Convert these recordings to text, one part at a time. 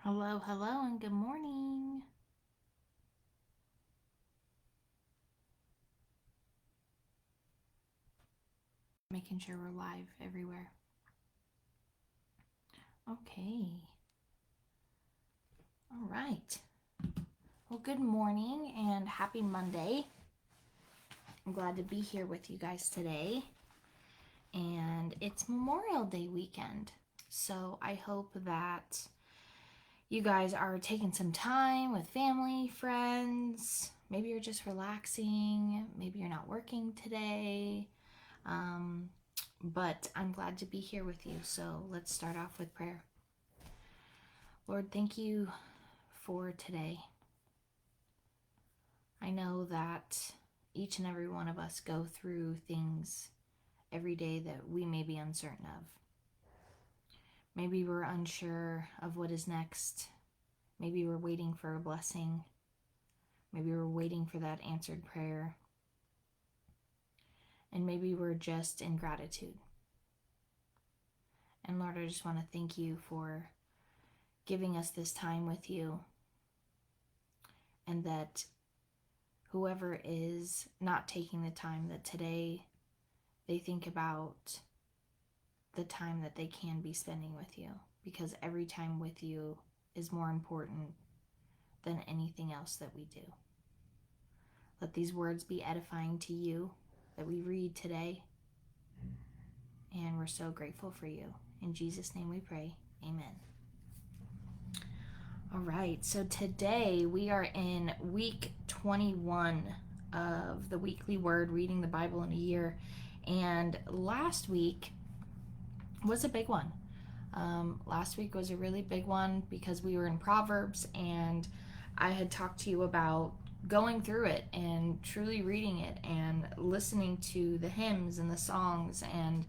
Hello, hello, and good morning. Making sure we're live everywhere. Okay. All right. Well, good morning and happy Monday. I'm glad to be here with you guys today. And it's Memorial Day weekend. So I hope that you guys are taking some time with family, friends. Maybe you're just relaxing. Maybe you're not working today. But I'm glad to be here with you. So let's start off with prayer. Lord, thank you for today. I know that each and every one of us go through things every day that we may be uncertain of. Maybe we're unsure of what is next. Maybe we're waiting for a blessing. Maybe we're waiting for that answered prayer. And maybe we're just in gratitude. And Lord, I just want to thank you for giving us this time with you, and that whoever is not taking the time, that today they think about the time that they can be spending with you, because every time with you is more important than anything else that we do. Let these words be edifying to you that we read today, and we're so grateful for you. In Jesus' name we pray. Amen. All right, so today we are in week 21 of the weekly word, reading the Bible in a year. And last week was a big one. Last week was a really big one because we were in Proverbs, and I had talked to you about going through it and truly reading it and listening to the hymns and the songs and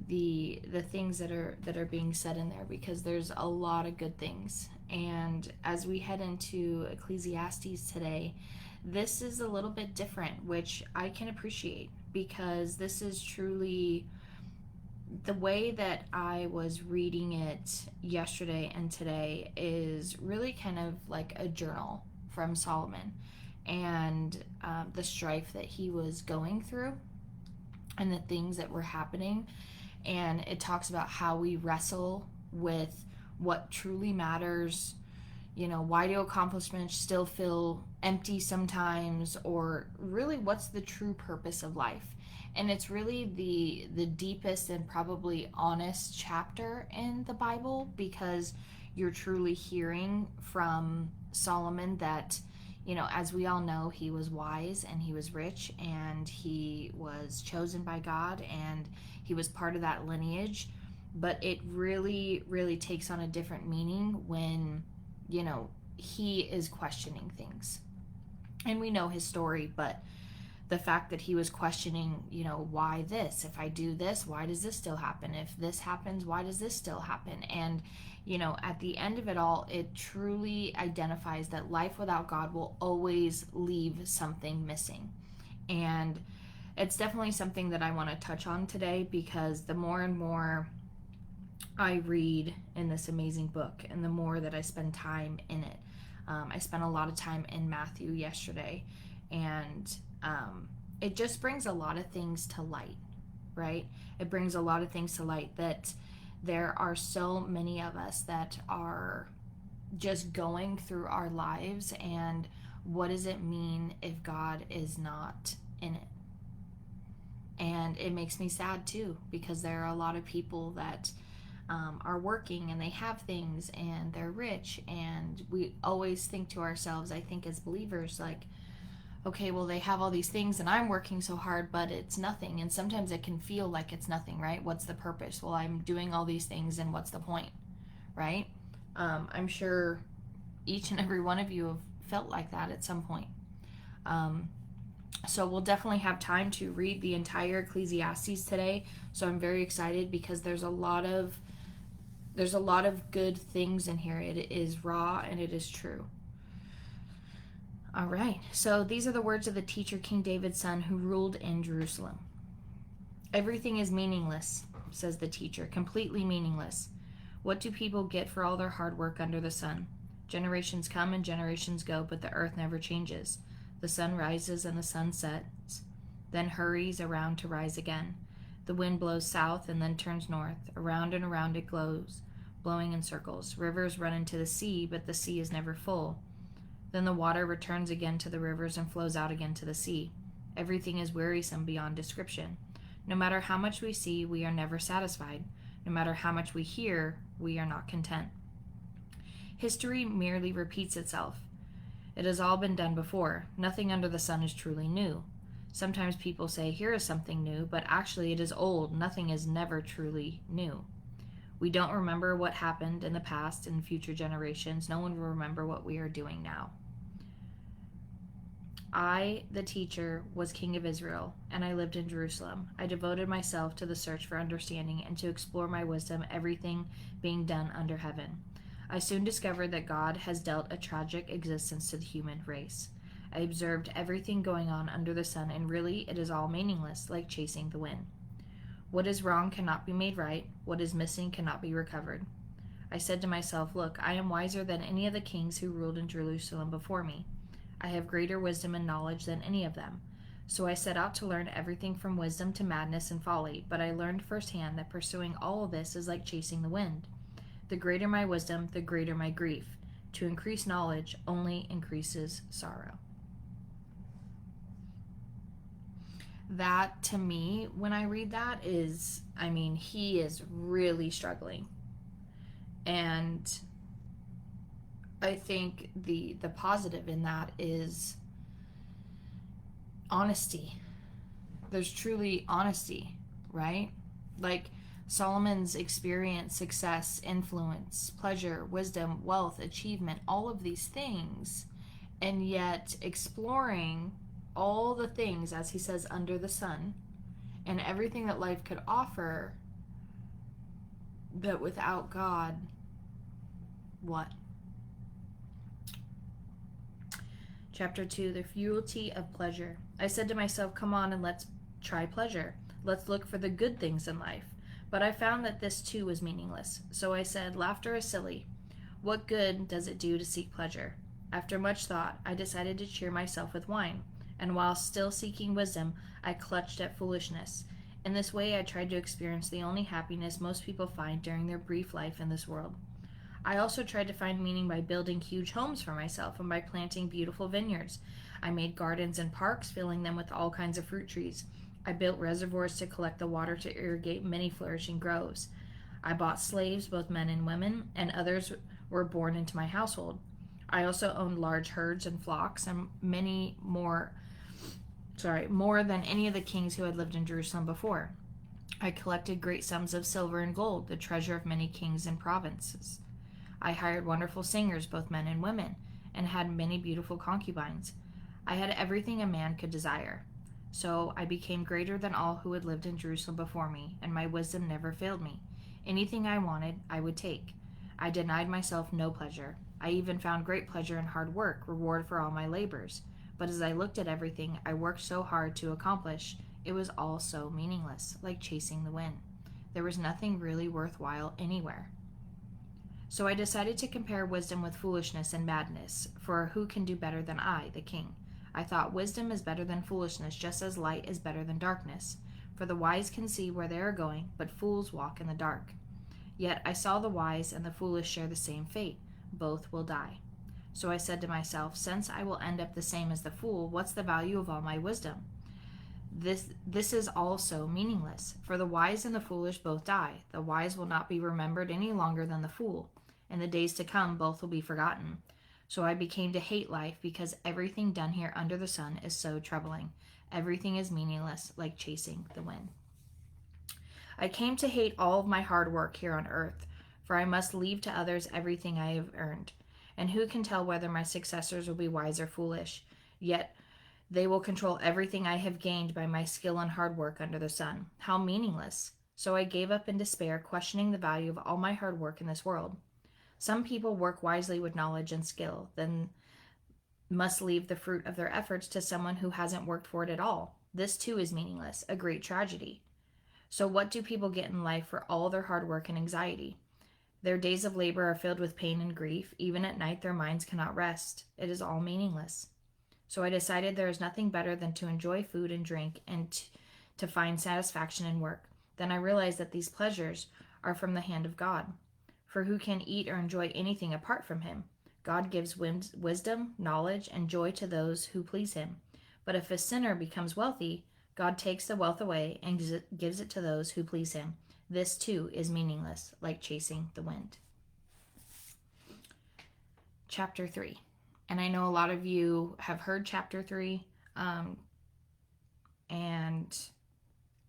the things that are being said in there, because there's a lot of good things. And as we head into Ecclesiastes today, this is a little bit different, which I can appreciate, because this is truly the way that I was reading it yesterday and today is really kind of like a journal from Solomon, and the strife that he was going through and the things that were happening. And it talks about how we wrestle with what truly matters. Why do accomplishments still feel empty sometimes, or really what's the true purpose of life? And it's really the deepest and probably honest chapter in the Bible, because you're truly hearing from Solomon that, as we all know, he was wise and he was rich and he was chosen by God and he was part of that lineage. But it really, really takes on a different meaning when, he is questioning things. And we know his story, but the fact that he was questioning, why this? If I do this, why does this still happen? If this happens, why does this still happen? And, at the end of it all, it truly identifies that life without God will always leave something missing. And it's definitely something that I want to touch on today, because the more and more I read in this amazing book and the more that I spend time in it, I spent a lot of time in Matthew yesterday, and it just brings a lot of things to light, right? It brings a lot of things to light that there are so many of us that are just going through our lives, and what does it mean if God is not in it? And it makes me sad too, because there are a lot of people that are working and they have things and they're rich, and we always think to ourselves, I think as believers, like, okay, well, they have all these things and I'm working so hard, but it's nothing. And sometimes it can feel like it's nothing, right? What's the purpose? Well, I'm doing all these things and what's the point, right? I'm sure each and every one of you have felt like that at some point. So we'll definitely have time to read the entire Ecclesiastes today. So I'm very excited, because there's a lot of good things in here. It is raw and it is true. All right, so these are the words of the teacher, King David's son, who ruled in Jerusalem. Everything is meaningless, says the teacher, completely meaningless. What do people get for all their hard work under the sun? Generations come and generations go, but the earth never changes. The sun rises and the sun sets, then hurries around to rise again. The wind blows south and then turns north. Around and around it glows, blowing in circles. Rivers run into the sea, but the sea is never full. Then the water returns again to the rivers and flows out again to the sea. Everything is wearisome beyond description. No matter how much we see, we are never satisfied. No matter how much we hear, we are not content. History merely repeats itself. It has all been done before. Nothing under the sun is truly new. Sometimes people say, here is something new, but actually it is old. Nothing is never truly new. We don't remember what happened in the past and future generations. No one will remember what we are doing now. I, the teacher, was king of Israel, and I lived in Jerusalem. I devoted myself to the search for understanding and to explore my wisdom, everything being done under heaven. I soon discovered that God has dealt a tragic existence to the human race. I observed everything going on under the sun, and really it is all meaningless, like chasing the wind. What is wrong cannot be made right. What is missing cannot be recovered. I said to myself, look, I am wiser than any of the kings who ruled in Jerusalem before me. I have greater wisdom and knowledge than any of them. So I set out to learn everything from wisdom to madness and folly, but I learned firsthand that pursuing all of this is like chasing the wind. The greater my wisdom, the greater my grief. To increase knowledge only increases sorrow. That, to me, when I read that, is, he is really struggling. And I think the positive in that is honesty. There's truly honesty, right? Like Solomon's experience, success, influence, pleasure, wisdom, wealth, achievement, all of these things, and yet exploring all the things, as he says, under the sun, and everything that life could offer, but without God, what? Chapter 2, the futility of pleasure. I said to myself, come on and let's try pleasure. Let's look for the good things in life. But I found that this too was meaningless. So I said, laughter is silly. What good does it do to seek pleasure? After much thought, I decided to cheer myself with wine. And while still seeking wisdom, I clutched at foolishness. In this way, I tried to experience the only happiness most people find during their brief life in this world. I also tried to find meaning by building huge homes for myself and by planting beautiful vineyards. I made gardens and parks, filling them with all kinds of fruit trees. I built reservoirs to collect the water to irrigate many flourishing groves. I bought slaves, both men and women, and others were born into my household. I also owned large herds and flocks, and more than any of the kings who had lived in Jerusalem before. I collected great sums of silver and gold, the treasure of many kings and provinces. I hired wonderful singers, both men and women, and had many beautiful concubines. I had everything a man could desire. So I became greater than all who had lived in Jerusalem before me, and my wisdom never failed me. Anything I wanted, I would take. I denied myself no pleasure. I even found great pleasure in hard work, reward for all my labors. But as I looked at everything I worked so hard to accomplish, it was all so meaningless, like chasing the wind. There was nothing really worthwhile anywhere. So I decided to compare wisdom with foolishness and madness, for who can do better than I, the king? I thought wisdom is better than foolishness, just as light is better than darkness. For the wise can see where they are going, but fools walk in the dark. Yet I saw the wise and the foolish share the same fate. Both will die. So I said to myself, since I will end up the same as the fool, what's the value of all my wisdom? This is also meaningless, for the wise and the foolish both die. The wise will not be remembered any longer than the fool. In the days to come, both will be forgotten. So I became to hate life because everything done here under the sun is so troubling. Everything is meaningless, like chasing the wind. I came to hate all of my hard work here on earth, for I must leave to others everything I have earned. And who can tell whether my successors will be wise or foolish? Yet they will control everything I have gained by my skill and hard work under the sun. How meaningless! So I gave up in despair, questioning the value of all my hard work in this world. Some people work wisely with knowledge and skill, then must leave the fruit of their efforts to someone who hasn't worked for it at all. This too is meaningless, a great tragedy. So what do people get in life for all their hard work and anxiety? Their days of labor are filled with pain and grief. Even at night, their minds cannot rest. It is all meaningless. So I decided there is nothing better than to enjoy food and drink and to find satisfaction in work. Then I realized that these pleasures are from the hand of God. For who can eat or enjoy anything apart from him? God gives wisdom, knowledge, and joy to those who please him. But if a sinner becomes wealthy, God takes the wealth away and gives it to those who please him. This too is meaningless, like chasing the wind. Chapter 3. And I know a lot of you have heard chapter 3, and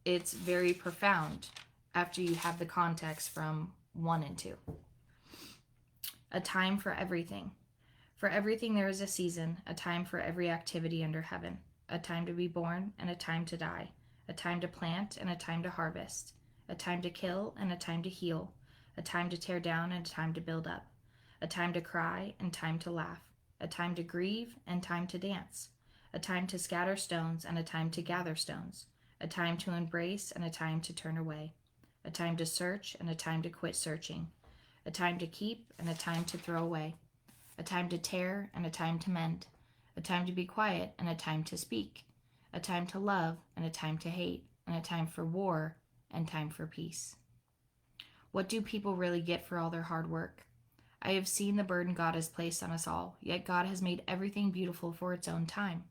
it's very profound after you have the context from 1 and 2. A time for everything. For everything there is a season, a time for every activity under heaven, a time to be born and a time to die, a time to plant and a time to harvest, a time to kill and a time to heal, a time to tear down and a time to build up, a time to cry and time to laugh, a time to grieve and time to dance, a time to scatter stones and a time to gather stones, a time to embrace and a time to turn away, a time to search and a time to quit searching, a time to keep and a time to throw away, a time to tear and a time to mend, a time to be quiet and a time to speak, a time to love and a time to hate, and a time for war and time for peace. What do people really get for all their hard work? I have seen the burden God has placed on us all, yet God has made everything beautiful for its own time.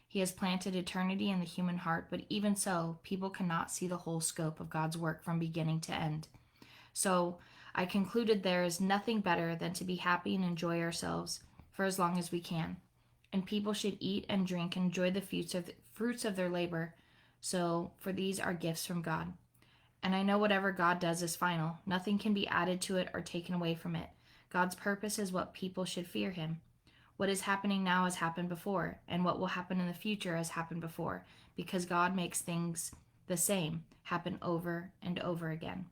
He has planted eternity in the human heart, but even so, people cannot see the whole scope of God's work from beginning to end. So I concluded there is nothing better than to be happy and enjoy ourselves for as long as we can. And people should eat and drink and enjoy the fruits of their labor. So, for these are gifts from God. And I know whatever God does is final. Nothing can be added to it or taken away from it. God's purpose is what people should fear him. What is happening now has happened before, and what will happen in the future has happened before, because God makes things the same happen over and over again.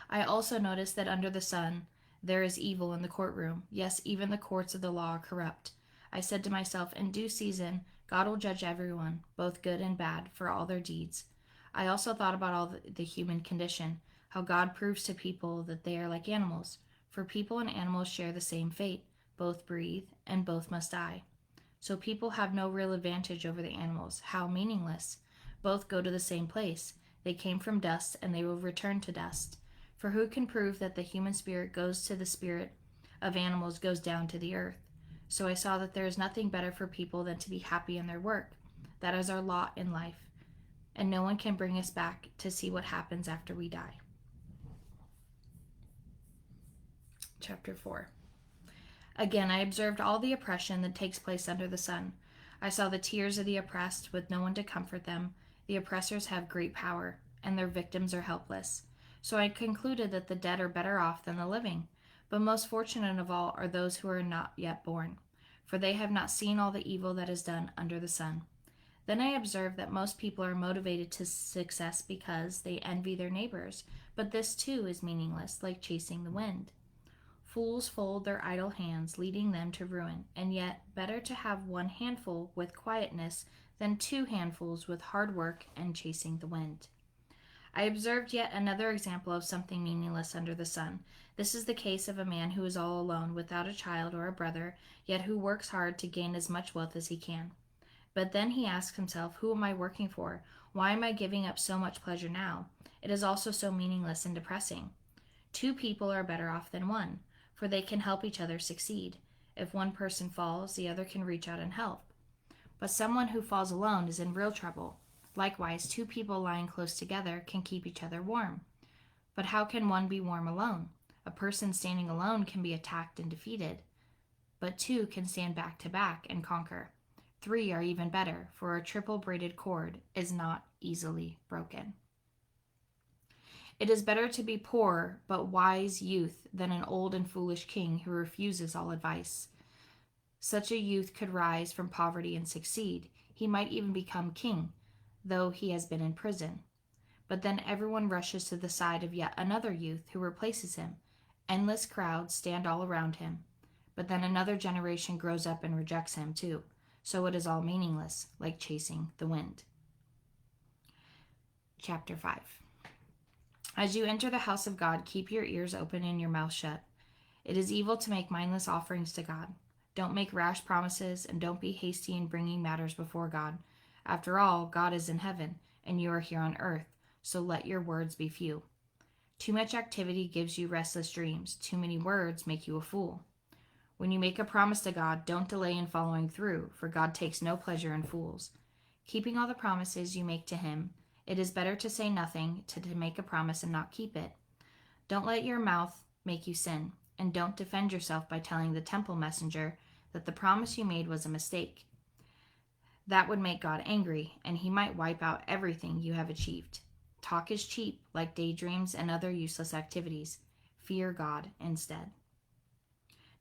I also noticed that under the sun there is evil in the courtroom. Yes, even the courts of the law are corrupt. I said to myself, in due season, God will judge everyone, both good and bad, for all their deeds. I also thought about all the human condition, how God proves to people that they are like animals. For people and animals share the same fate. Both breathe, and both must die. So people have no real advantage over the animals. How meaningless. Both go to the same place. They came from dust, and they will return to dust. For who can prove that the human spirit goes to the spirit of animals goes down to the earth? So I saw that there is nothing better for people than to be happy in their work. That is our lot in life. And no one can bring us back to see what happens after we die. Chapter 4. Again, I observed all the oppression that takes place under the sun. I saw the tears of the oppressed with no one to comfort them. The oppressors have great power, and their victims are helpless. So I concluded that the dead are better off than the living. But most fortunate of all are those who are not yet born, for they have not seen all the evil that is done under the sun. Then I observed that most people are motivated to success because they envy their neighbors, but this too is meaningless, like chasing the wind. Fools fold their idle hands, leading them to ruin, and yet better to have one handful with quietness than 2 handfuls with hard work and chasing the wind. I observed yet another example of something meaningless under the sun. This is the case of a man who is all alone, without a child or a brother, yet who works hard to gain as much wealth as he can. But then he asks himself, who am I working for? Why am I giving up so much pleasure now? It is also so meaningless and depressing. 2 people are better off than 1, for they can help each other succeed. If one person falls, the other can reach out and help. But someone who falls alone is in real trouble. Likewise, 2 people lying close together can keep each other warm. But how can one be warm alone? A person standing alone can be attacked and defeated, but 2 can stand back to back and conquer. 3 are even better, for a triple braided cord is not easily broken. It is better to be poor but wise youth than an old and foolish king who refuses all advice. Such a youth could rise from poverty and succeed. He might even become king, though he has been in prison. But then everyone rushes to the side of yet another youth who replaces him. Endless crowds stand all around him. But then another generation grows up and rejects him too. So it is all meaningless, like chasing the wind. Chapter 5. As you enter the house of God, keep your ears open and your mouth shut. It is evil to make mindless offerings to God. Don't make rash promises, and don't be hasty in bringing matters before God. After all, God is in heaven, and you are here on earth, so let your words be few. Too much activity gives you restless dreams. Too many words make you a fool. When you make a promise to God, don't delay in following through, for God takes no pleasure in fools. Keeping all the promises you make to Him, it is better to say nothing to make a promise and not keep it. Don't let your mouth make you sin, and don't defend yourself by telling the temple messenger that the promise you made was a mistake. That would make God angry, and He might wipe out everything you have achieved. Talk is cheap, like daydreams and other useless activities. Fear God instead.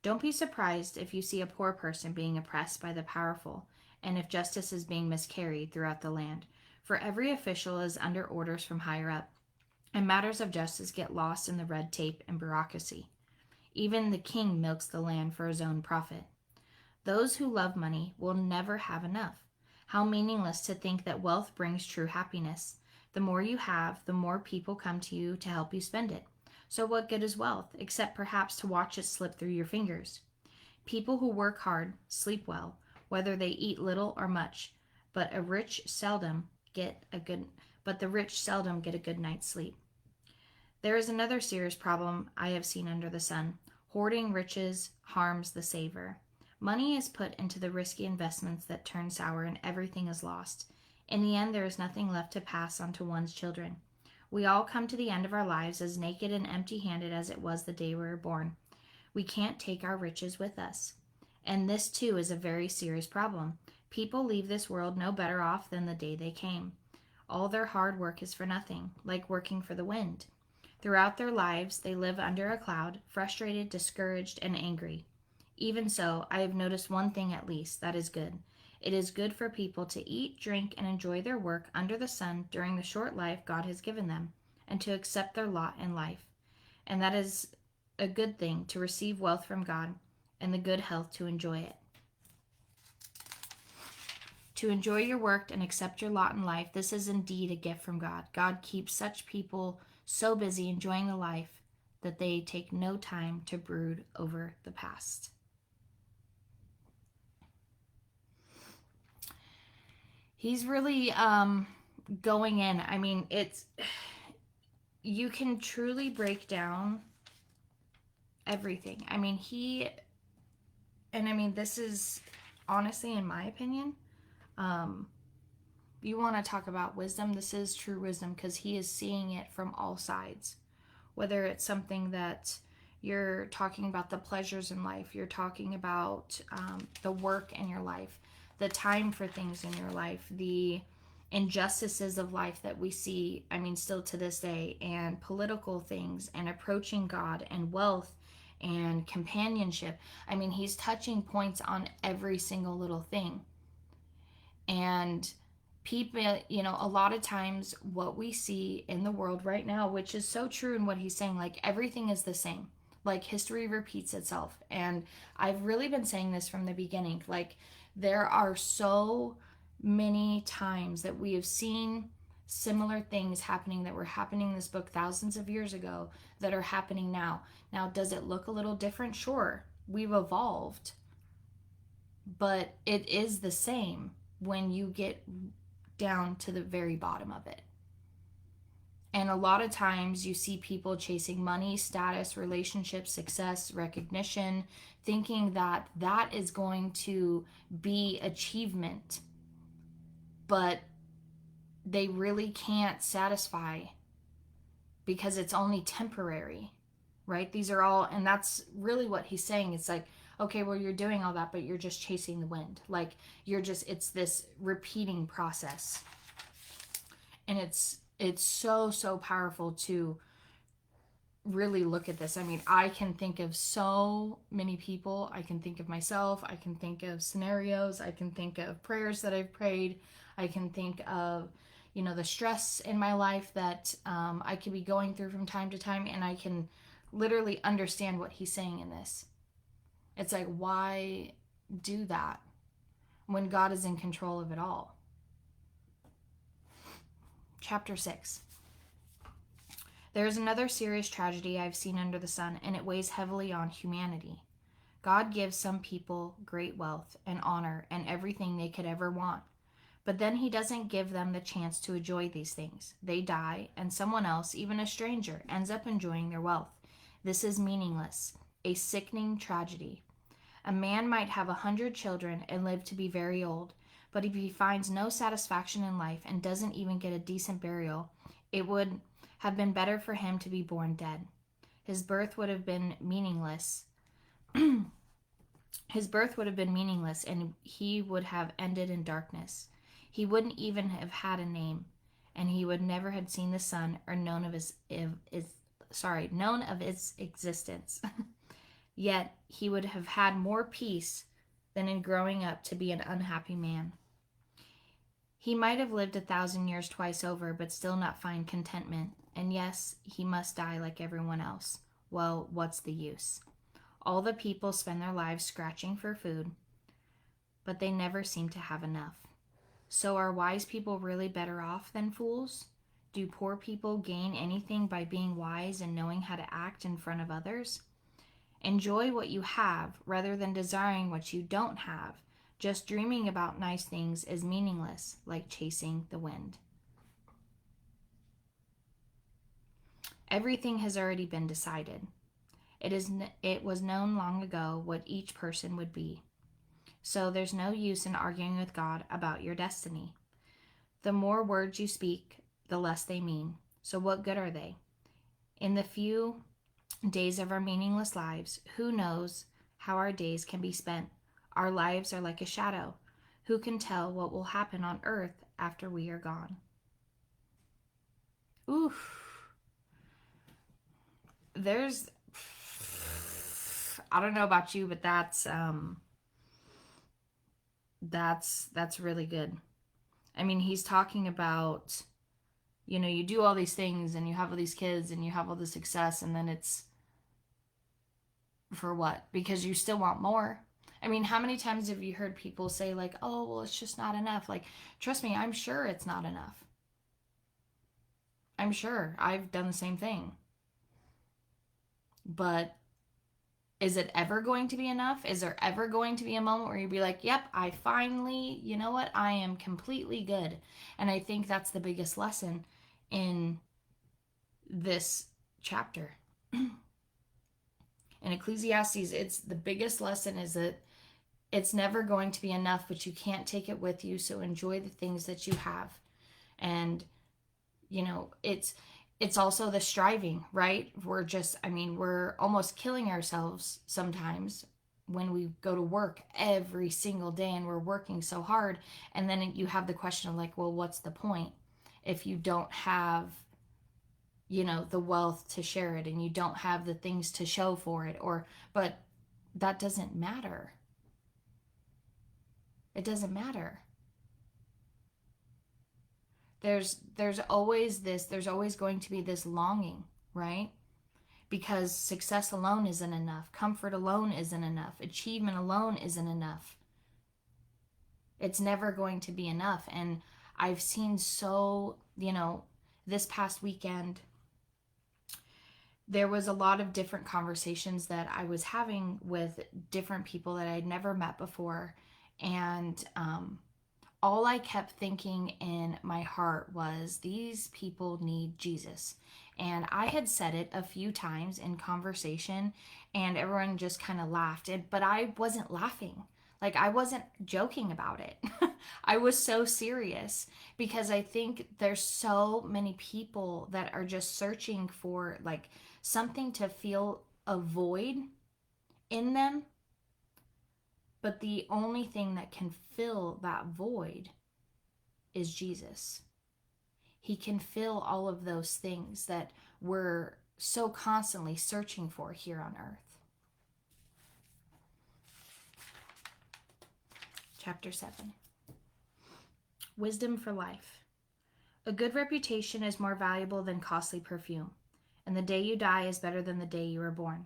Don't be surprised if you see a poor person being oppressed by the powerful, and if justice is being miscarried throughout the land. For every official is under orders from higher up, and matters of justice get lost in the red tape and bureaucracy. Even the king milks the land for his own profit. Those who love money will never have enough. How meaningless to think that wealth brings true happiness. The more you have, the more people come to you to help you spend it. So what good is wealth, except perhaps to watch it slip through your fingers? People who work hard sleep well, whether they eat little or much, but the rich seldom get a good night's sleep. There is another serious problem I have seen under the sun. Hoarding riches harms the saver. Money is put into the risky investments that turn sour and everything is lost. In the end, there is nothing left to pass on to one's children. We all come to the end of our lives as naked and empty-handed as it was the day we were born. We can't take our riches with us. And this, too, is a very serious problem. People leave this world no better off than the day they came. All their hard work is for nothing, like working for the wind. Throughout their lives, they live under a cloud, frustrated, discouraged, and angry. Even so, I have noticed one thing at least that is good. It is good for people to eat, drink, and enjoy their work under the sun during the short life God has given them, and to accept their lot in life. And that is a good thing, to receive wealth from God and the good health to enjoy it. To enjoy your work and accept your lot in life, this is indeed a gift from God. God keeps such people so busy enjoying the life that they take no time to brood over the past. He's really going in. I mean, you can truly break down everything. I mean, this is honestly, in my opinion, you want to talk about wisdom. This is true wisdom because he is seeing it from all sides. Whether it's something that you're talking about, the pleasures in life, you're talking about the work in your life, the time for things in your life, the injustices of life that we see, still to this day, and political things, and approaching God, and wealth, and companionship. He's touching points on every single little thing. And people, a lot of times what we see in the world right now, which is so true in what he's saying, like everything is the same. Like history repeats itself. And I've really been saying this from the beginning. Like there are so many times that we have seen similar things happening that were happening in this book thousands of years ago that are happening now. Now, does it look a little different? Sure, we've evolved, but it is the same when you get down to the very bottom of it. And a lot of times you see people chasing money, status, relationships, success, recognition, thinking that that is going to be achievement, but they really can't satisfy because it's only temporary, right? These are all, and that's really what he's saying. It's like, okay, well, you're doing all that, but you're just chasing the wind. Like it's this repeating process. And it's so powerful to really look at this. I can think of so many people. I can think of myself. I can think of scenarios. I can think of prayers that I've prayed. I can think of, the stress in my life that I could be going through from time to time. And I can literally understand what he's saying in this. It's like, why do that when God is in control of it all? Chapter 6. There is another serious tragedy I've seen under the sun, and it weighs heavily on humanity. God gives some people great wealth and honor and everything they could ever want. But then he doesn't give them the chance to enjoy these things. They die, and someone else, even a stranger, ends up enjoying their wealth. This is meaningless, a sickening tragedy. A man might have 100 children and live to be very old, but if he finds no satisfaction in life and doesn't even get a decent burial, it would have been better for him to be born dead. His birth would have been meaningless. His birth would have been meaningless, and he would have ended in darkness. He wouldn't even have had a name, and he would never have seen the sun or known of its existence. Yet he would have had more peace than in growing up to be an unhappy man. He might have lived 1,000 years twice over, but still not find contentment. And yes, he must die like everyone else. Well, what's the use? All the people spend their lives scratching for food, but they never seem to have enough. So are wise people really better off than fools? Do poor people gain anything by being wise and knowing how to act in front of others? Enjoy what you have rather than desiring what you don't have. Just dreaming about nice things is meaningless, like chasing the wind. Everything has already been decided. It was known long ago what each person would be. So there's no use in arguing with God about your destiny. The more words you speak, the less they mean. So what good are they? In the few days of our meaningless lives, who knows how our days can be spent? Our lives are like a shadow. Who can tell what will happen on earth after we are gone? Oof. I don't know about you, but that's really good. I mean, he's talking about, you do all these things and you have all these kids and you have all this success, and then it's for what? Because you still want more. I mean, how many times have you heard people say, like, oh, well, it's just not enough? Like, trust me, I'm sure it's not enough. I'm sure. I've done the same thing. But is it ever going to be enough? Is there ever going to be a moment where you'd be like, yep, I finally, you know what? I am completely good. And I think that's the biggest lesson in this chapter. In Ecclesiastes, it's the biggest lesson is that it's never going to be enough, but you can't take it with you. So enjoy the things that you have. And, it's also the striving, right? We're almost killing ourselves sometimes when we go to work every single day and we're working so hard. And then you have the question of like, well, what's the point if you don't have, the wealth to share it and you don't have the things to show for it? But that doesn't matter. It doesn't matter. There's always going to be this longing, right? Because success alone isn't enough. Comfort alone isn't enough. Achievement alone isn't enough. It's never going to be enough. And I've seen this past weekend, there was a lot of different conversations that I was having with different people that I'd never met before. And all I kept thinking in my heart was, these people need Jesus. And I had said it a few times in conversation, and everyone just kind of laughed. But I wasn't laughing. Like, I wasn't joking about it. I was so serious, because I think there's so many people that are just searching for like something to feel a void in them. But the only thing that can fill that void is Jesus. He can fill all of those things that we're so constantly searching for here on earth. Chapter 7. Wisdom for life. A good reputation is more valuable than costly perfume, and the day you die is better than the day you were born.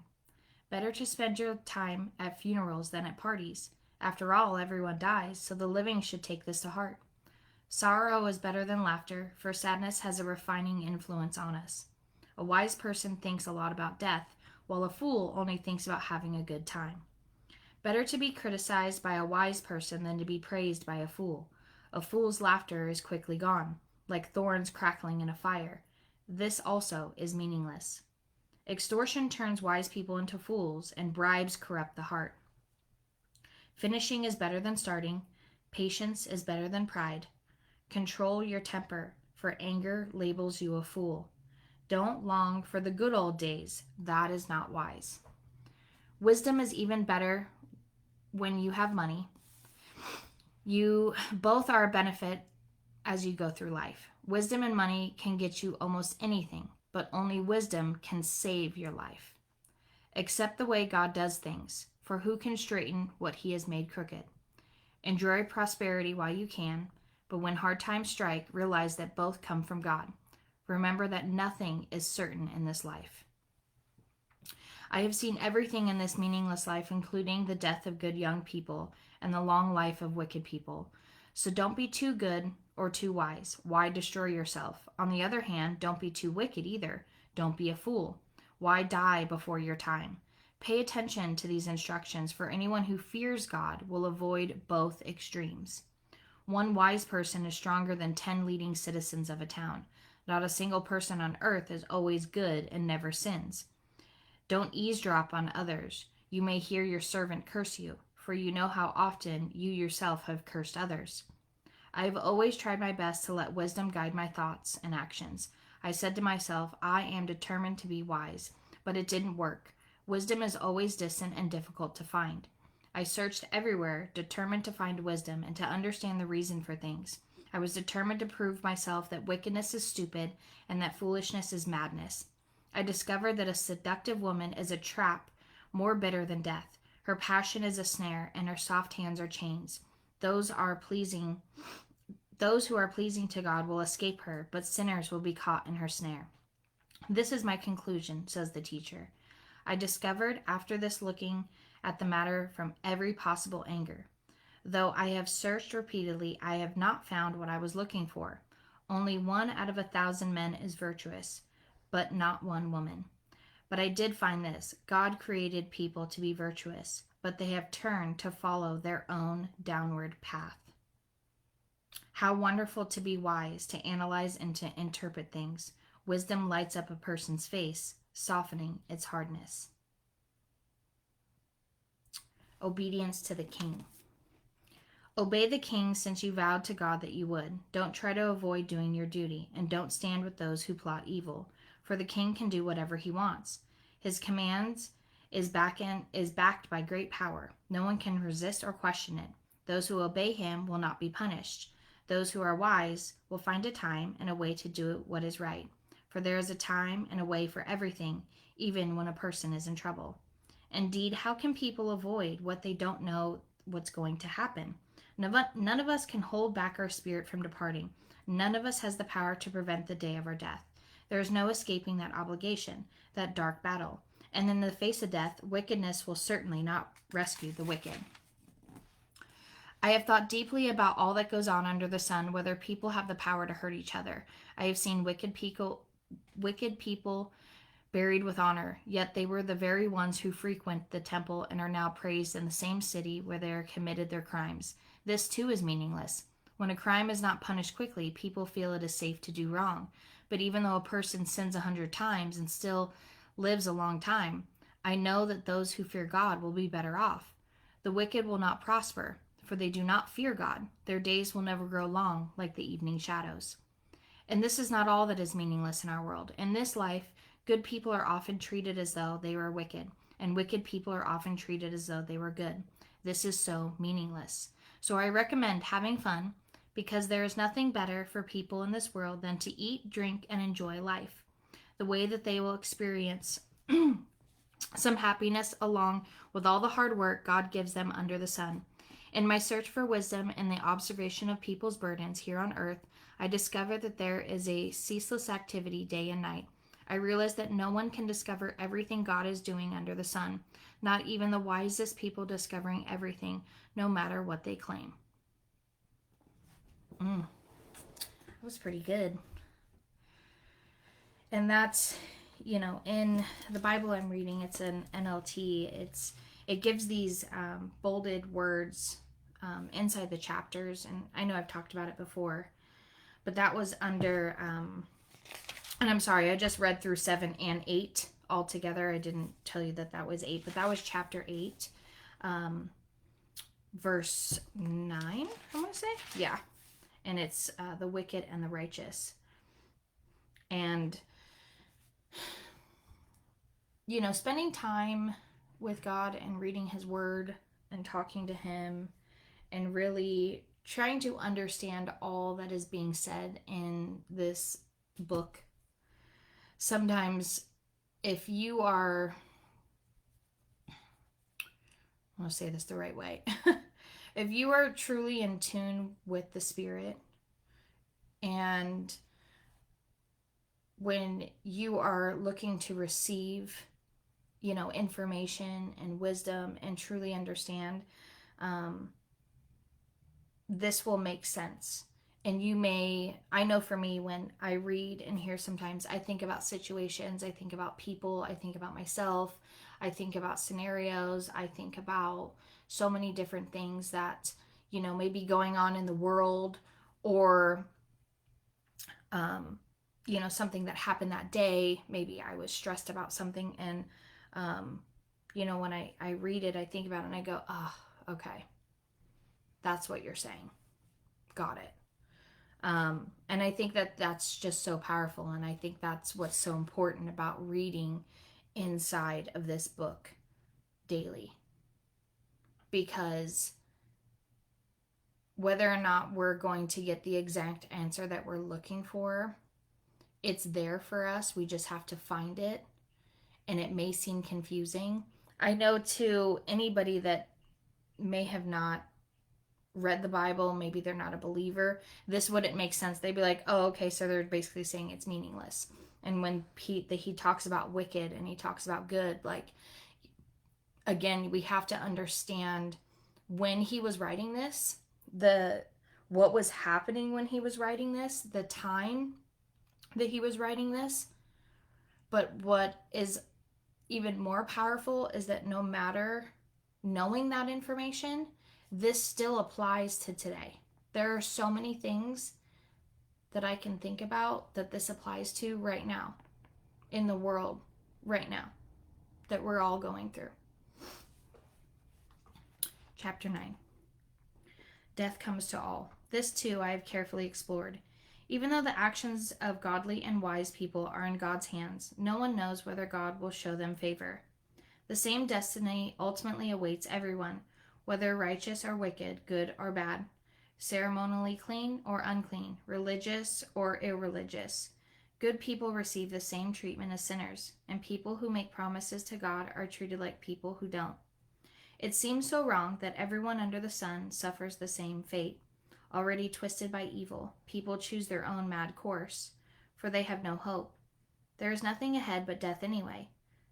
Better to spend your time at funerals than at parties. After all, everyone dies, so the living should take this to heart. Sorrow is better than laughter, for sadness has a refining influence on us. A wise person thinks a lot about death, while a fool only thinks about having a good time. Better to be criticized by a wise person than to be praised by a fool. A fool's laughter is quickly gone, like thorns crackling in a fire. This also is meaningless. Extortion turns wise people into fools, and bribes corrupt the heart. Finishing is better than starting. Patience is better than pride. Control your temper, for anger labels you a fool. Don't long for the good old days. That is not wise. Wisdom is even better when you have money. You both are a benefit as you go through life. Wisdom and money can get you almost anything, but only wisdom can save your life. Accept the way God does things, for who can straighten what he has made crooked? Enjoy prosperity while you can, but when hard times strike, realize that both come from God. Remember that nothing is certain in this life. I have seen everything in this meaningless life, including the death of good young people and the long life of wicked people. So don't be too good or too wise. Why destroy yourself? On the other hand, don't be too wicked either. Don't be a fool. Why die before your time? Pay attention to these instructions, for anyone who fears God will avoid both extremes. One wise person is stronger than 10 leading citizens of a town. Not a single person on earth is always good and never sins. Don't eavesdrop on others. You may hear your servant curse you, for you know how often you yourself have cursed others. I have always tried my best to let wisdom guide my thoughts and actions. I said to myself, I am determined to be wise, but it didn't work. Wisdom is always distant and difficult to find. I searched everywhere, determined to find wisdom and to understand the reason for things. I was determined to prove myself that wickedness is stupid and that foolishness is madness. I discovered that a seductive woman is a trap more bitter than death. Her passion is a snare, and her soft hands are chains. Those who are pleasing to God will escape her, but sinners will be caught in her snare. This is my conclusion, says the teacher. I discovered after this, looking at the matter from every possible angle. Though I have searched repeatedly, I have not found what I was looking for. Only 1 out of 1,000 men is virtuous, but not one woman. But I did find this: God created people to be virtuous, but they have turned to follow their own downward path. How wonderful to be wise, to analyze and to interpret things. Wisdom lights up a person's face, softening its hardness. Obedience to the king. Obey the king, since you vowed to God that you would. Don't try to avoid doing your duty, and don't stand with those who plot evil, for the king can do whatever he wants. His commands is backed by great power. No one can resist or question it. Those who obey him will not be punished. Those who are wise will find a time and a way to do what is right. For there is a time and a way for everything, even when a person is in trouble. Indeed, how can people avoid what they don't know what's going to happen? None of us can hold back our spirit from departing. None of us has the power to prevent the day of our death. There is no escaping that obligation, that dark battle. And in the face of death, wickedness will certainly not rescue the wicked. I have thought deeply about all that goes on under the sun, whether people have the power to hurt each other. I have seen wicked people buried with honor, yet they were the very ones who frequent the temple and are now praised in the same city where they are committed their crimes. This too is meaningless. When a crime is not punished quickly, people feel it is safe to do wrong. But even though a person sins 100 times and still lives a long time, I know that those who fear God will be better off. The wicked will not prosper, for they do not fear God. Their days will never grow long like the evening shadows. And this is not all that is meaningless in our world. In this life, good people are often treated as though they were wicked, and wicked people are often treated as though they were good. This is so meaningless. So I recommend having fun, because there is nothing better for people in this world than to eat, drink, and enjoy life. The way that they will experience some happiness along with all the hard work God gives them under the sun. In my search for wisdom and the observation of people's burdens here on earth, I discovered that there is a ceaseless activity day and night. I realized that no one can discover everything God is doing under the sun, not even the wisest people discovering everything, no matter what they claim. That was pretty good. And that's, in the Bible I'm reading, it's an NLT. It gives these bolded words inside the chapters, and I know I've talked about it before, but that was under. And I'm sorry, I just read through 7 and 8 all together. I didn't tell you that was 8, but that was chapter 8, verse 9. I want to say, yeah, and it's the wicked and the righteous, and spending time with God and reading His Word and talking to Him and really trying to understand all that is being said in this book. Sometimes, if you are, I want to say this the right way, if you are truly in tune with the Spirit, and when you are looking to receive information and wisdom and truly understand, this will make sense. And I know for me, when I read and hear, sometimes I think about situations, I think about people, I think about myself, I think about scenarios, I think about so many different things that, may be going on in the world, or, something that happened that day. Maybe I was stressed about something, and, when I read it, I think about it and I go, oh, okay, that's what you're saying. Got it. And I think that that's just so powerful. And I think that's what's so important about reading inside of this book daily. Because whether or not we're going to get the exact answer that we're looking for, it's there for us. We just have to find it. And it may seem confusing. I know to anybody that may have not read the Bible, maybe they're not a believer, this wouldn't make sense. They'd be like, oh, okay, so they're basically saying it's meaningless. And when he talks about wicked and he talks about good, like, again, we have to understand when he was writing this, what was happening when he was writing this, the time that he was writing this. But what is even more powerful is that no matter knowing that information, this still applies to today. There are so many things that I can think about that this applies to right now, in the world right now, that we're all going through. Chapter 9. Death comes to all. This too I have carefully explored. Even though the actions of godly and wise people are in God's hands, no one knows whether God will show them favor. The same destiny ultimately awaits everyone, whether righteous or wicked, good or bad, ceremonially clean or unclean, religious or irreligious. Good people receive the same treatment as sinners, and people who make promises to God are treated like people who don't. It seems so wrong that everyone under the sun suffers the same fate. Already twisted by evil, people choose their own mad course, for they have no hope. There is nothing ahead but death anyway.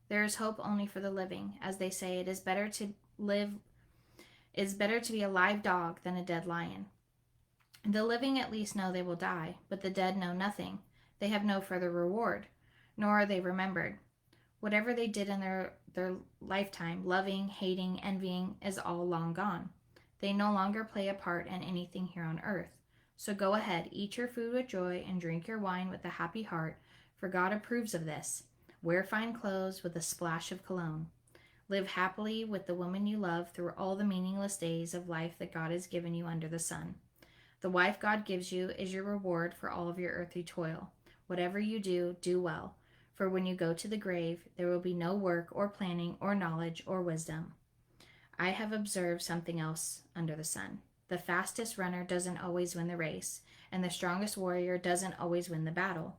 There is hope only for the living. As they say, it is better to be a live dog than a dead lion. The living at least know they will die, but the dead know nothing. They have no further reward, nor are they remembered. Whatever they did in their lifetime, loving, hating, envying, is all long gone. They no longer play a part in anything here on earth. So go ahead, eat your food with joy, and drink your wine with a happy heart, for God approves of this. Wear fine clothes with a splash of cologne. Live happily with the woman you love through all the meaningless days of life that God has given you under the sun. The wife God gives you is your reward for all of your earthly toil. Whatever you do, do well, for when you go to the grave, there will be no work or planning or knowledge or wisdom. I have observed something else under the sun. The fastest runner doesn't always win the race, and the strongest warrior doesn't always win the battle.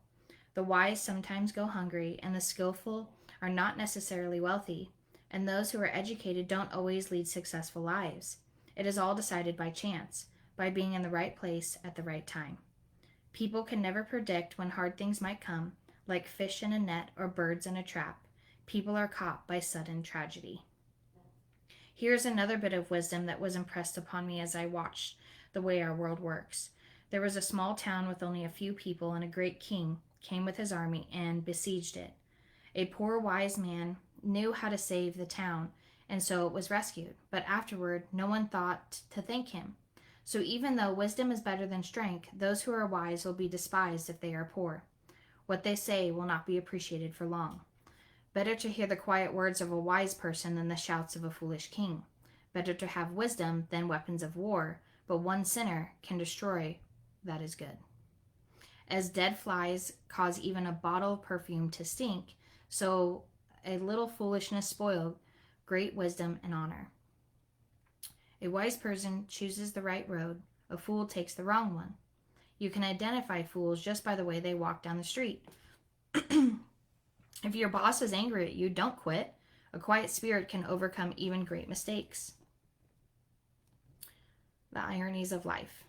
The wise sometimes go hungry, and the skillful are not necessarily wealthy, and those who are educated don't always lead successful lives. It is all decided by chance, by being in the right place at the right time. People can never predict when hard things might come, like fish in a net or birds in a trap. People are caught by sudden tragedy. Here's another bit of wisdom that was impressed upon me as I watched the way our world works. There was a small town with only a few people, and a great king came with his army and besieged it. A poor wise man knew how to save the town, and so it was rescued. But afterward, no one thought to thank him. So even though wisdom is better than strength, those who are wise will be despised if they are poor. What they say will not be appreciated for long. Better to hear the quiet words of a wise person than the shouts of a foolish king. Better to have wisdom than weapons of war, but one sinner can destroy that is good. As dead flies cause even a bottle of perfume to stink, so a little foolishness spoiled great wisdom and honor. A wise person chooses the right road, a fool takes the wrong one. You can identify fools just by the way they walk down the street. If your boss is angry at you, don't quit. A quiet spirit can overcome even great mistakes. The ironies of life.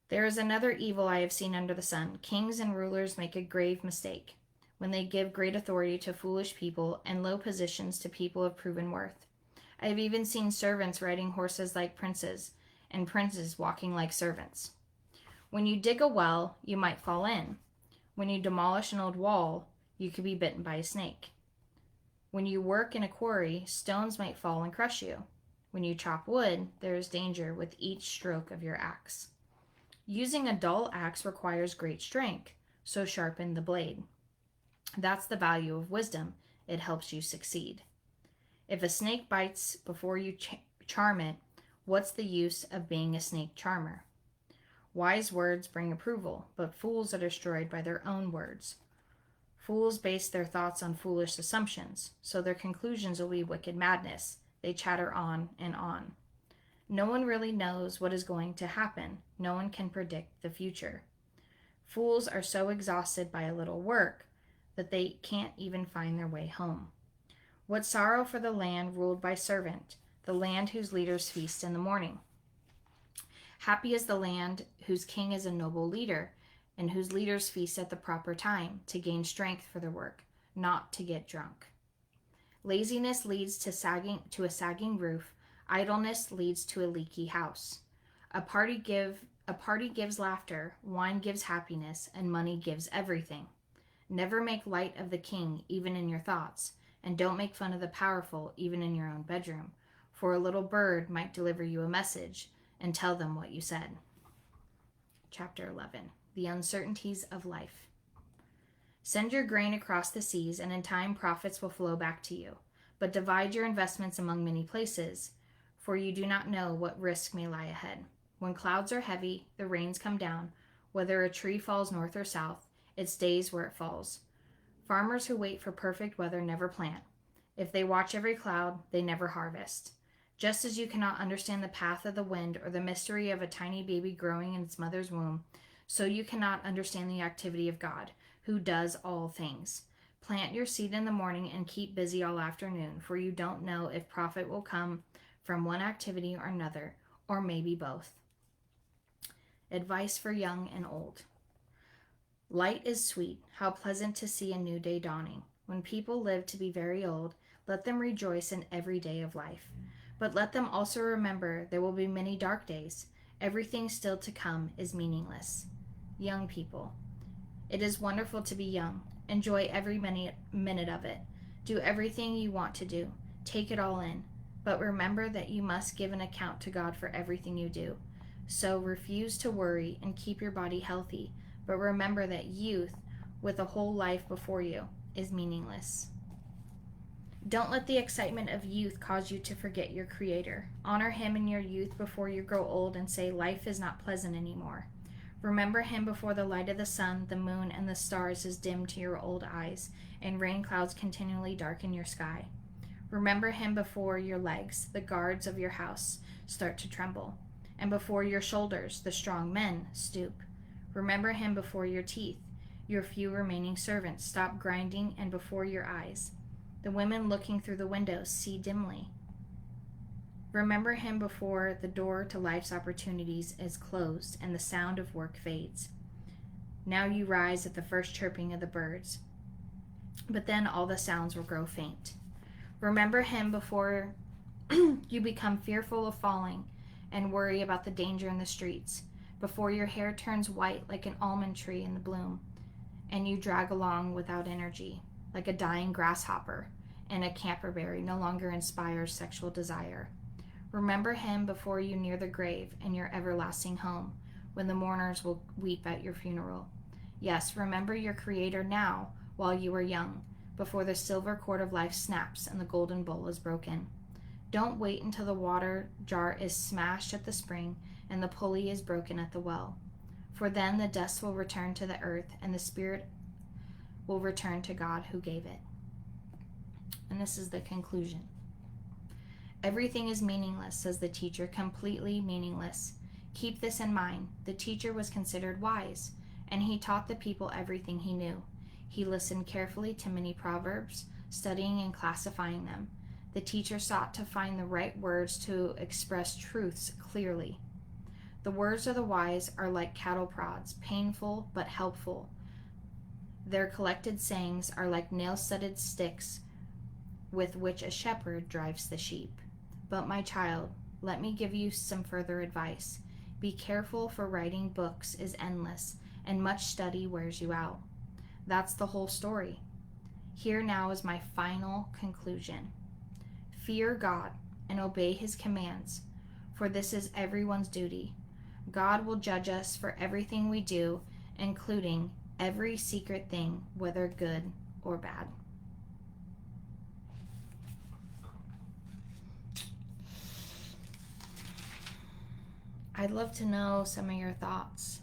There is another evil I have seen under the sun. Kings and rulers make a grave mistake when they give great authority to foolish people and low positions to people of proven worth. I have even seen servants riding horses like princes, and princes walking like servants. When you dig a well, you might fall in. When you demolish an old wall, you could be bitten by a snake. When you work in a quarry, stones might fall and crush you. When you chop wood, there is danger with each stroke of your axe. Using a dull axe requires great strength, so sharpen the blade. That's the value of wisdom. It helps you succeed. If a snake bites before you charm it, what's the use of being a snake charmer? Wise words bring approval, but fools are destroyed by their own words. Fools base their thoughts on foolish assumptions, so their conclusions will be wicked madness. They chatter on and on. No one really knows what is going to happen. No one can predict the future. Fools are so exhausted by a little work that they can't even find their way home. What sorrow for the land ruled by servant, the land whose leaders feast in the morning. Happy is the land whose king is a noble leader, and whose leaders feast at the proper time to gain strength for their work, not to get drunk. Laziness leads to a sagging roof. Idleness leads to a leaky house. A party gives laughter, wine gives happiness, and money gives everything. Never make light of the king, even in your thoughts, and don't make fun of the powerful, even in your own bedroom, for a little bird might deliver you a message and tell them what you said. Chapter 11. The Uncertainties of Life. Send your grain across the seas, and in time profits will flow back to you. But divide your investments among many places, for you do not know what risk may lie ahead. When clouds are heavy, the rains come down. Whether a tree falls north or south, it stays where it falls. Farmers who wait for perfect weather never plant. If they watch every cloud, they never harvest. Just as you cannot understand the path of the wind or the mystery of a tiny baby growing in its mother's womb, so you cannot understand the activity of God, who does all things. Plant your seed in the morning and keep busy all afternoon, for you don't know if profit will come from one activity or another, or maybe both. Advice for young and old. Light is sweet. How pleasant to see a new day dawning. When people live to be very old, let them rejoice in every day of life. But let them also remember there will be many dark days. Everything still to come is meaningless. Young people. It is wonderful to be young. Enjoy every minute of it. Do everything you want to do. Take it all in. But remember that you must give an account to God for everything you do. So refuse to worry and keep your body healthy. But remember that youth, with a whole life before you, is meaningless. Don't let the excitement of youth cause you to forget your Creator. Honor Him in your youth before you grow old and say life is not pleasant anymore. Remember Him before the light of the sun, the moon, and the stars is dim to your old eyes, and rain clouds continually darken your sky. Remember Him before your legs, the guards of your house, start to tremble, and before your shoulders, the strong men, stoop. Remember Him before your teeth, your few remaining servants stop grinding, and before your eyes. The women looking through the windows see dimly. Remember Him before the door to life's opportunities is closed and the sound of work fades. Now you rise at the first chirping of the birds, but then all the sounds will grow faint. Remember Him before you become fearful of falling and worry about the danger in the streets, before your hair turns white like an almond tree in the bloom, and you drag along without energy, like a dying grasshopper, and a camperberry no longer inspires sexual desire. Remember him before you near the grave and your everlasting home, when the mourners will weep at your funeral. Yes, remember your Creator now, while you are young, before the silver cord of life snaps and the golden bowl is broken. Don't wait until the water jar is smashed at the spring and the pulley is broken at the well. For then the dust will return to the earth and the spirit will return to God who gave it. And this is the conclusion. Everything is meaningless, says the teacher, completely meaningless. Keep this in mind. The teacher was considered wise, and he taught the people everything he knew. He listened carefully to many proverbs, studying and classifying them. The teacher sought to find the right words to express truths clearly. The words of the wise are like cattle prods, painful but helpful. Their collected sayings are like nail-studded sticks with which a shepherd drives the sheep. But my child, let me give you some further advice. Be careful, for writing books is endless, and much study wears you out. That's the whole story. Here now is my final conclusion. Fear God and obey his commands, for this is everyone's duty. God will judge us for everything we do, including every secret thing, whether good or bad. I'd love to know some of your thoughts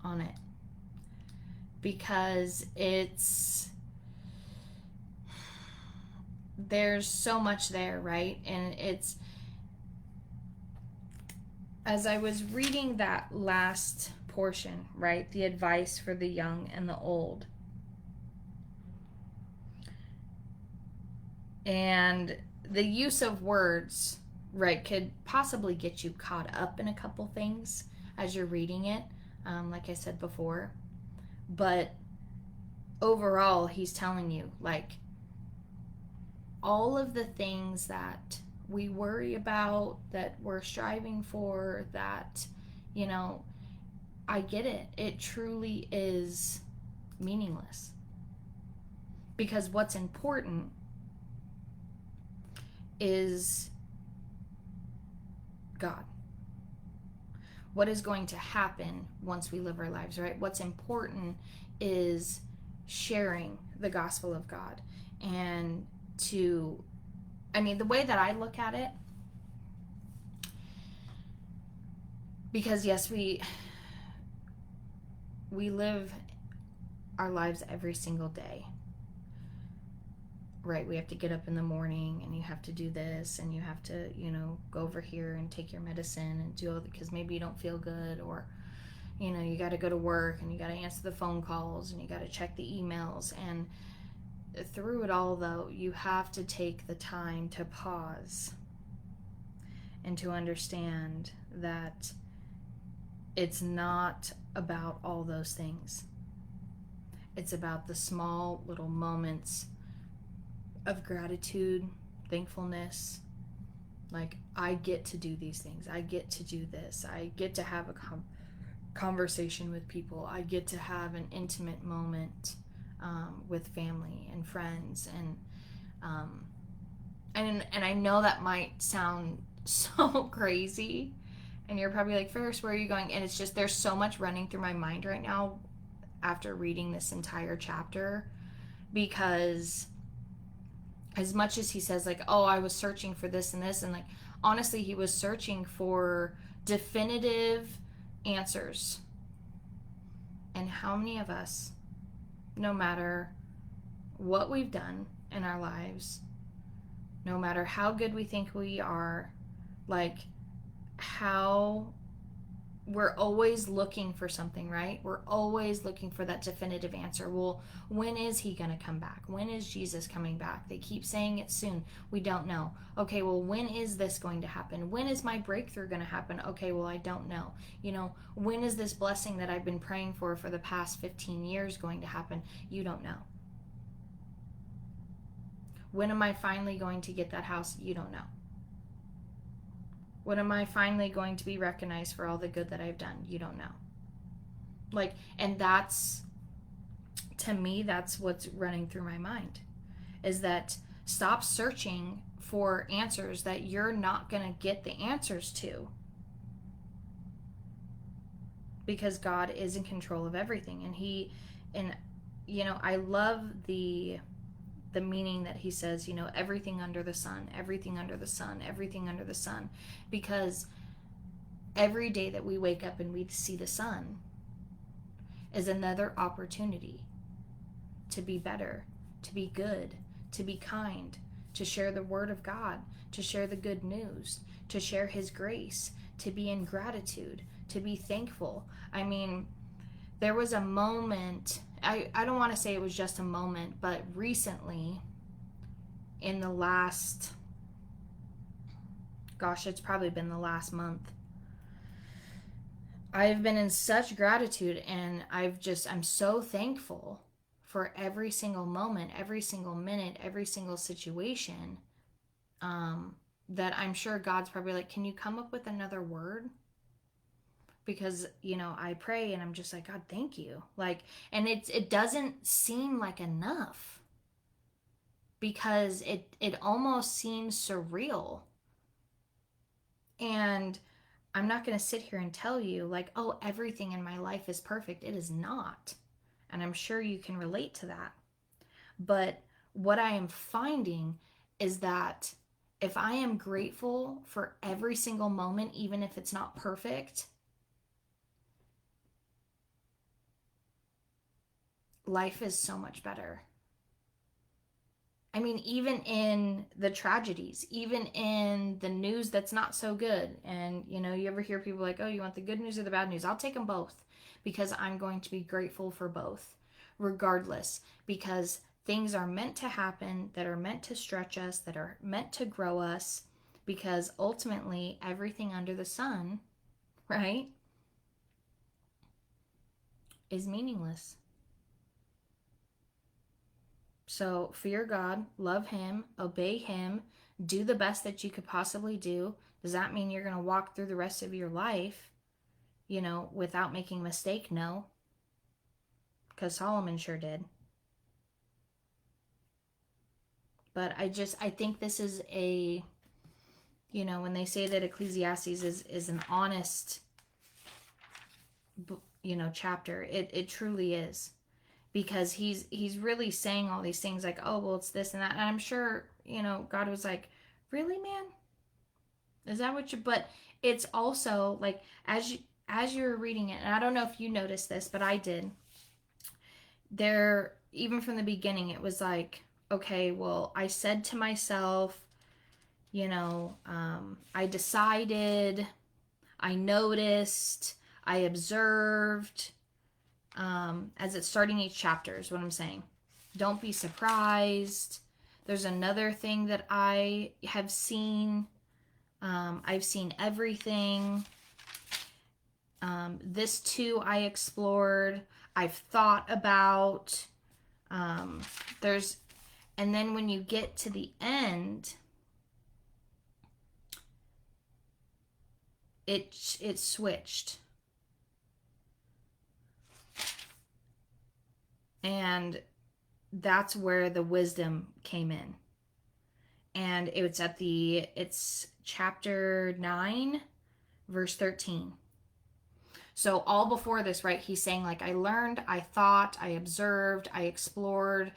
on it, because there's so much there, right? And it's, as I was reading that last portion, right, the advice for the young and the old, and the use of words, right, could possibly get you caught up in a couple things as you're reading it, like I said before. But overall, he's telling you, like, all of the things that we worry about, that we're striving for, that, you know, I get it. It truly is meaningless. Because what's important is God. What is going to happen once we live our lives, right? What's important is sharing the gospel of God. And the way that I look at it, because yes, we live our lives every single day, right? We have to get up in the morning, and you have to do this, and you have to, go over here and take your medicine and do all that, because maybe you don't feel good, or, you got to go to work, and you got to answer the phone calls, and you got to check the emails. And through it all, though, you have to take the time to pause and to understand that it's not about all those things. It's about the small little moments of gratitude, thankfulness. Like, I get to do these things. I get to do this. I get to have a conversation with people. I get to have an intimate moment with family and friends. And I know that might sound so crazy, and you're probably like, first, where are you going? And it's just, there's so much running through my mind right now after reading this entire chapter, because as much as he says, like, oh, I was searching for this and this, and like, honestly, he was searching for definitive answers. And how many of us, no matter what we've done in our lives, no matter how good we think we are, like, how we're always looking for something, right? We're always looking for that definitive answer. Well, when is he going to come back? When is Jesus coming back? They keep saying it soon. We don't know. Okay, well, when is this going to happen? When is my breakthrough going to happen? Okay, well, I don't know. When is this blessing that I've been praying for the past 15 years going to happen? You don't know. When am I finally going to get that house? You don't know. When am I finally going to be recognized for all the good that I've done? You don't know. And that's to me, that's what's running through my mind, is that stop searching for answers that you're not going to get the answers to, because God is in control of everything. And I love the meaning that he says, everything under the sun, everything under the sun, everything under the sun, because every day that we wake up and we see the sun is another opportunity to be better, to be good, to be kind, to share the word of God, to share the good news, to share his grace, to be in gratitude, to be thankful. I mean, there was a moment, I don't want to say it was just a moment, but recently, in the last, it's probably been the last month, I've been in such gratitude, and I'm so thankful for every single moment, every single minute, every single situation, that I'm sure God's probably like, can you come up with another word? Because, I pray and I'm just like, God, thank you. Like, and it doesn't seem like enough, because it almost seems surreal. And I'm not going to sit here and tell you like, oh, everything in my life is perfect. It is not. And I'm sure you can relate to that. But what I am finding is that if I am grateful for every single moment, even if it's not perfect, life is so much better. I mean, even in the tragedies, even in the news that's not so good. And, you ever hear people like, oh, you want the good news or the bad news? I'll take them both, because I'm going to be grateful for both, regardless, because things are meant to happen, that are meant to stretch us, that are meant to grow us, because ultimately everything under the sun, right, is meaningless. So fear God, love him, obey him, do the best that you could possibly do. Does that mean you're going to walk through the rest of your life, without making a mistake? No. Because Solomon sure did. But I think this is when they say that Ecclesiastes is an honest, chapter, it truly is. Because he's really saying all these things like, oh, well, it's this and that. And I'm sure, God was like, really, man? Is that what you, but it's also like, as you're reading it, and I don't know if you noticed this, but I did. There, even from the beginning, it was like, okay, well, I said to myself, I decided, I noticed, I observed, as it's starting each chapter is what I'm saying. Don't be surprised. There's another thing that I have seen. I've seen everything. This too I explored. I've thought about. There's, and then when you get to the end, it switched. And that's where the wisdom came in. And it's chapter 9, verse 13. So all before this, right, he's saying like, I learned, I thought, I observed, I explored,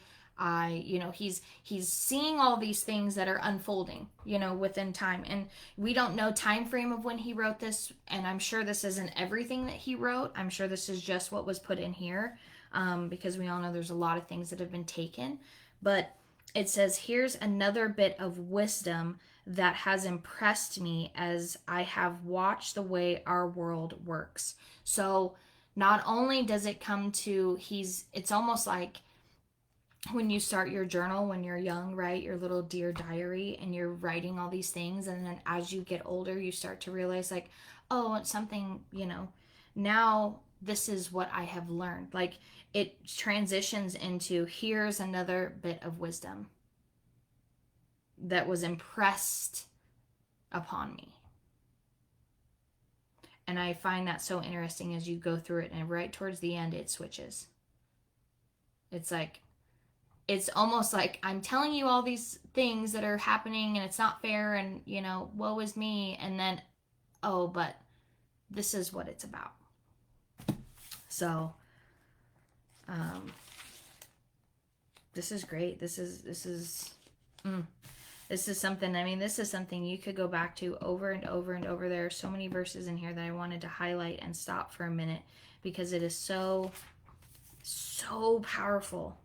he's seeing all these things that are unfolding, within time. And we don't know time frame of when he wrote this, and I'm sure this isn't everything that he wrote. I'm sure this is just what was put in here, because we all know there's a lot of things that have been taken. But it says, here's another bit of wisdom that has impressed me as I have watched the way our world works. So not only does it come to, it's almost like when you start your journal when you're young, right? Your little dear diary, and you're writing all these things. And then as you get older, you start to realize like, oh, it's something, now this is what I have learned. Like it transitions into, here's another bit of wisdom that was impressed upon me. And I find that so interesting as you go through it, and right towards the end, it switches. It's like, it's almost like I'm telling you all these things that are happening and it's not fair and, woe is me. And then, oh, but this is what it's about. So, um, this is great. This is something, this is something you could go back to over and over and over. There are so many verses in here that I wanted to highlight and stop for a minute because it is so, so powerful.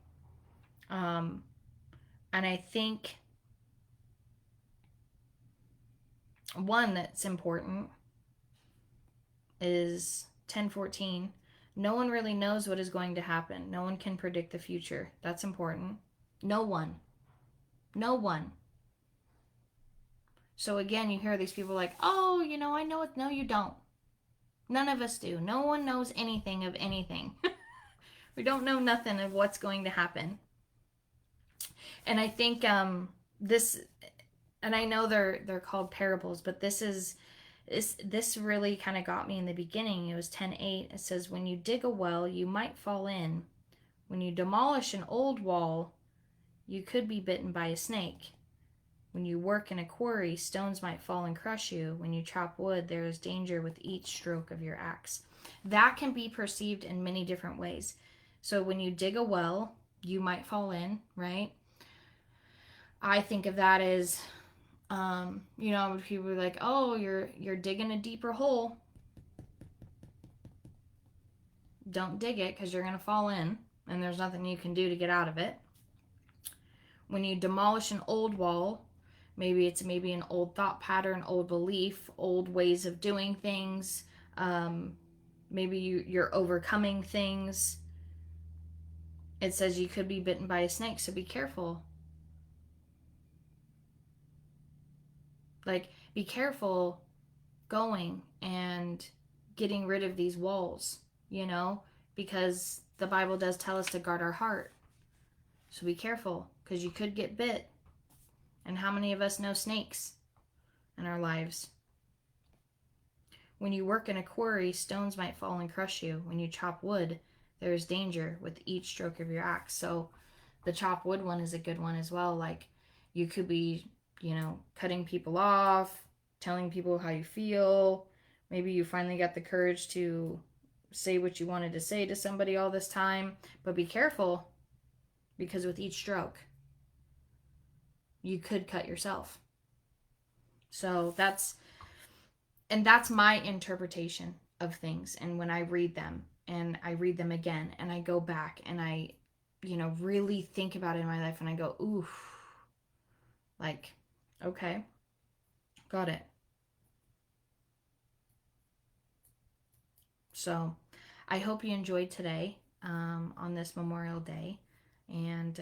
And I think one that's important is 10:14. No one really knows what is going to happen. No one can predict the future. That's important. No one. No one. So again, you hear these people like, oh, I know it. No, you don't. None of us do. No one knows anything of anything. We don't know nothing of what's going to happen. And I think this, and I know they're called parables, but this really kind of got me in the beginning. It was 10:8. It says, when you dig a well, you might fall in. When you demolish an old wall, you could be bitten by a snake. When you work in a quarry, stones might fall and crush you. When you chop wood, there is danger with each stroke of your axe. That can be perceived in many different ways. So when you dig a well, you might fall in, right? I think of that as, people are like, oh, you're digging a deeper hole. Don't dig it because you're going to fall in and there's nothing you can do to get out of it. When you demolish an old wall, maybe it's an old thought pattern, old belief, old ways of doing things. Maybe you're overcoming things. It says you could be bitten by a snake, so be careful. Like, be careful going and getting rid of these walls, because the Bible does tell us to guard our heart. So be careful, because you could get bit. And how many of us know snakes in our lives? When you work in a quarry, stones might fall and crush you. When you chop wood, there is danger with each stroke of your axe. So the chop wood one is a good one as well. Like, you could be, cutting people off, telling people how you feel. Maybe you finally got the courage to say what you wanted to say to somebody all this time. But be careful, because with each stroke, you could cut yourself. So that's my interpretation of things. And when I read them and I read them again and I go back and I, really think about it in my life and I go, ooh, like, okay, got it. So I hope you enjoyed today on this Memorial Day. And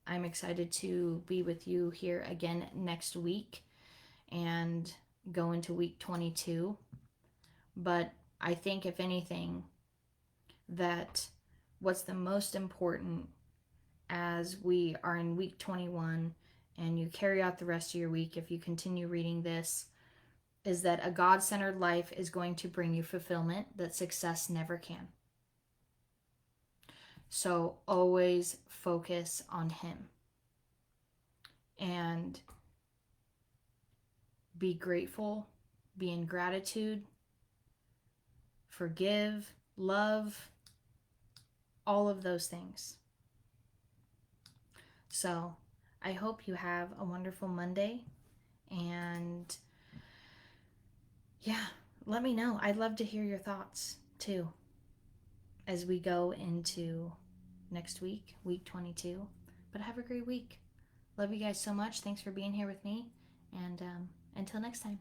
I'm excited to be with you here again next week and go into week 22. But I think, if anything, that what's the most important as we are in week 21 and you carry out the rest of your week, if you continue reading this, is that a God-centered life is going to bring you fulfillment that success never can. So always focus on Him and be grateful, be in gratitude, forgive, love, all of those things. So I hope you have a wonderful Monday, and yeah, let me know. I'd love to hear your thoughts too as we go into next week, week 22. But have a great week. Love you guys so much. Thanks for being here with me, and until next time.